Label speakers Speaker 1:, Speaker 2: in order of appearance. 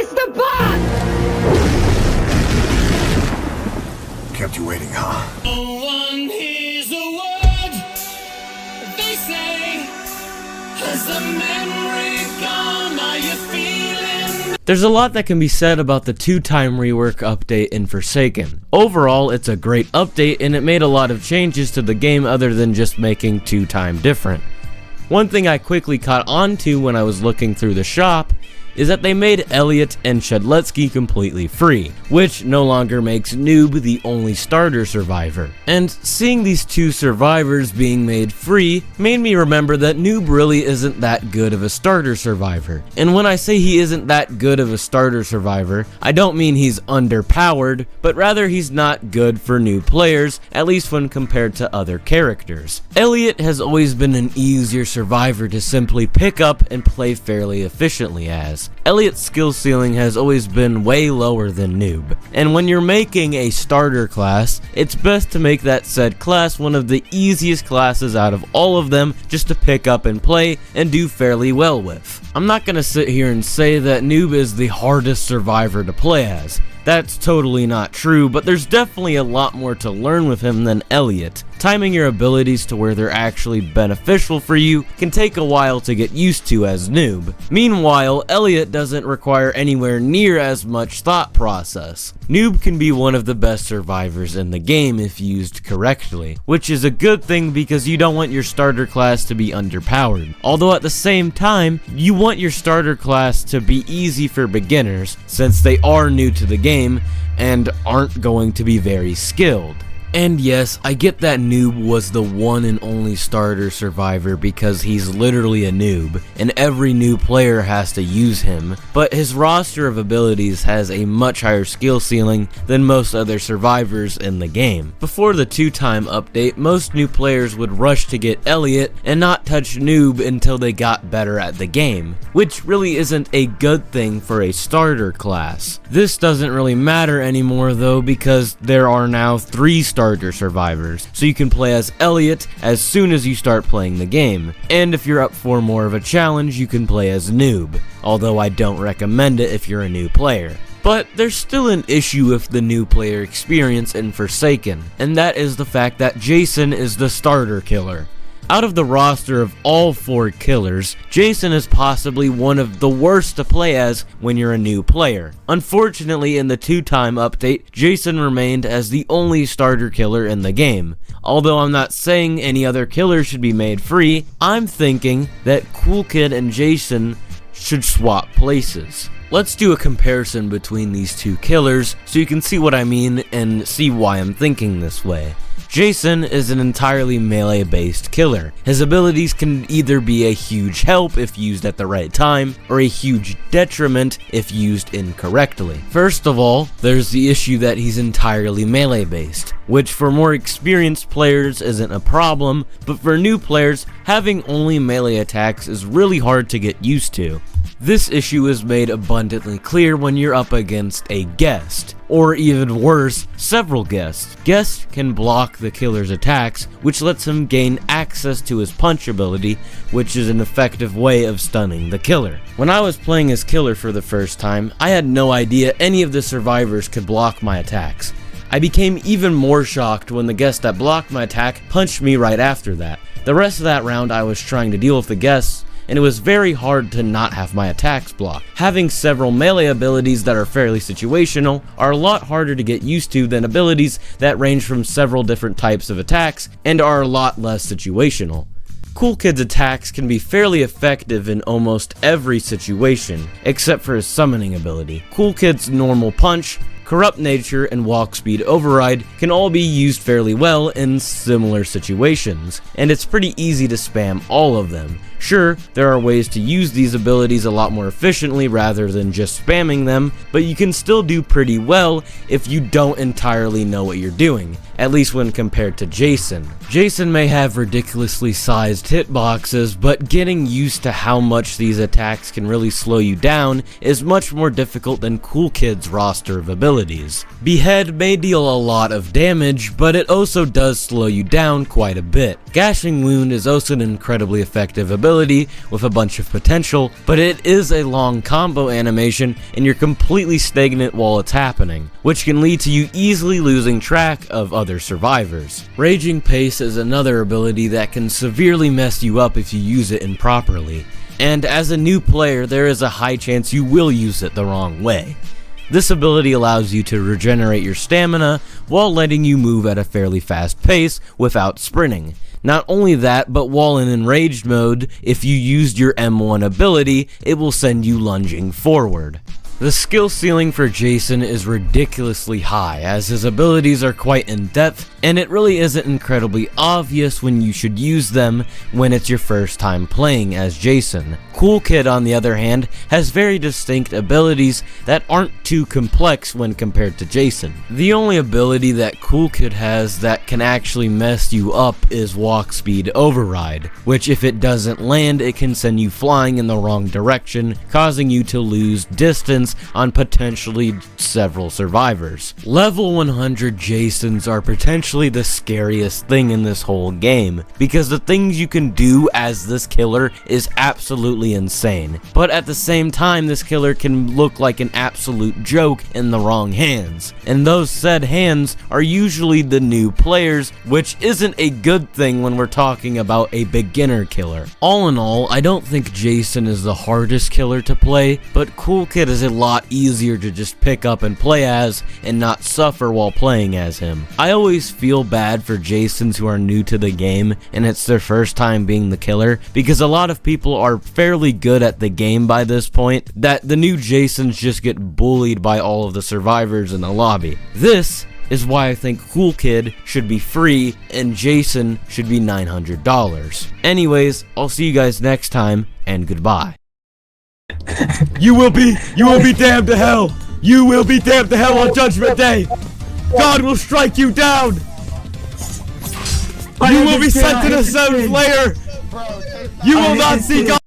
Speaker 1: Where's the bot?
Speaker 2: Kept you waiting, huh?
Speaker 3: No one hears a word they say. Has the memory gone? Are you feeling?
Speaker 4: There's a lot that can be said about the 2-time rework update in Forsaken. Overall, it's a great update and it made a lot of changes to the game other than just making 2-time different. One thing I quickly caught on to when I was looking through the shop is that they made Elliot and Shedletsky completely free, which no longer makes Noob the only starter survivor. And seeing these two survivors being made free made me remember that Noob really isn't that good of a starter survivor. And when I say he isn't that good of a starter survivor, I don't mean he's underpowered, but rather he's not good for new players, at least when compared to other characters. Elliot has always been an easier survivor to simply pick up and play fairly efficiently as. Elliot's skill ceiling has always been way lower than Noob, and when you're making a starter class, it's best to make that said class one of the easiest classes out of all of them just to pick up and play and do fairly well with. I'm not gonna sit here and say that Noob is the hardest survivor to play as. That's totally not true, but there's definitely a lot more to learn with him than Elliot. Timing your abilities to where they're actually beneficial for you can take a while to get used to as Noob. Meanwhile, Elliot doesn't require anywhere near as much thought process. Noob can be one of the best survivors in the game if used correctly, which is a good thing because you don't want your starter class to be underpowered. Although at the same time, you want your starter class to be easy for beginners since they are new to the game and aren't going to be very skilled. And yes, I get that Noob was the one and only starter survivor because he's literally a noob, and every new player has to use him, but his roster of abilities has a much higher skill ceiling than most other survivors in the game. Before the 2-time update, most new players would rush to get Elliot and not touch Noob until they got better at the game, which really isn't a good thing for a starter class. This doesn't really matter anymore though because there are now 3 starter survivors, so you can play as Elliot as soon as you start playing the game, and if you're up for more of a challenge you can play as Noob, although I don't recommend it if you're a new player. But there's still an issue with the new player experience in Forsaken, and that is the fact that Jason is the starter killer. Out of the roster of all 4 killers, Jason is possibly one of the worst to play as when you're a new player. Unfortunately, in the 2-time update, Jason remained as the only starter killer in the game. Although I'm not saying any other killer should be made free, I'm thinking that Cool Kid and Jason should swap places. Let's do a comparison between these 2 killers so you can see what I mean and see why I'm thinking this way. Jason is an entirely melee-based killer. His abilities can either be a huge help if used at the right time, or a huge detriment if used incorrectly. First of all, there's the issue that he's entirely melee-based, which for more experienced players isn't a problem, but for new players, having only melee attacks is really hard to get used to. This issue is made abundantly clear when you're up against a guest, or even worse, several guests. Guests can block the killer's attacks, which lets him gain access to his punch ability, which is an effective way of stunning the killer. When I was playing as killer for the first time, I had no idea any of the survivors could block my attacks. I became even more shocked when the guest that blocked my attack punched me right after that. The rest of that round I was trying to deal with the guests, and it was very hard to not have my attacks blocked. Having several melee abilities that are fairly situational are a lot harder to get used to than abilities that range from several different types of attacks and are a lot less situational. Cool Kid's attacks can be fairly effective in almost every situation, except for his summoning ability. Cool Kid's normal punch, corrupt nature, and walk speed override can all be used fairly well in similar situations, and it's pretty easy to spam all of them. Sure, there are ways to use these abilities a lot more efficiently rather than just spamming them, but you can still do pretty well if you don't entirely know what you're doing, at least when compared to Jason. Jason may have ridiculously sized hitboxes, but getting used to how much these attacks can really slow you down is much more difficult than Cool Kid's roster of abilities. Behead may deal a lot of damage, but it also does slow you down quite a bit. Gashing Wound is also an incredibly effective ability ability with a bunch of potential, but it is a long combo animation and you're completely stagnant while it's happening, which can lead to you easily losing track of other survivors. Raging Pace is another ability that can severely mess you up if you use it improperly, and as a new player there is a high chance you will use it the wrong way. This ability allows you to regenerate your stamina while letting you move at a fairly fast pace without sprinting. Not only that, but while in enraged mode, if you used your M1 ability, it will send you lunging forward. The skill ceiling for Jason is ridiculously high, as his abilities are quite in-depth, and it really isn't incredibly obvious when you should use them when it's your first time playing as Jason. Cool Kid, on the other hand, has very distinct abilities that aren't too complex when compared to Jason. The only ability that Cool Kid has that can actually mess you up is Walk Speed Override, which if it doesn't land, it can send you flying in the wrong direction, causing you to lose distance on potentially several survivors. Level 100 Jasons are potentially the scariest thing in this whole game, because the things you can do as this killer is absolutely insane. But at the same time, this killer can look like an absolute joke in the wrong hands, and those said hands are usually the new players, which isn't a good thing when we're talking about a beginner killer. All in all, I don't think Jason is the hardest killer to play, but Cool Kid is a lot easier to just pick up and play as and not suffer while playing as him. I always feel bad for Jasons who are new to the game and it's their first time being the killer, because a lot of people are fairly good at the game by this point, that the new Jasons just get bullied by all of the survivors in the lobby. This is why I think Cool Kid should be free and Jason should be $900. Anyways, I'll see you guys next time, and goodbye. You will be damned to hell! You will be damned to hell on Judgment Day! God will strike you down! You will be sent to the seventh layer! You will not see God!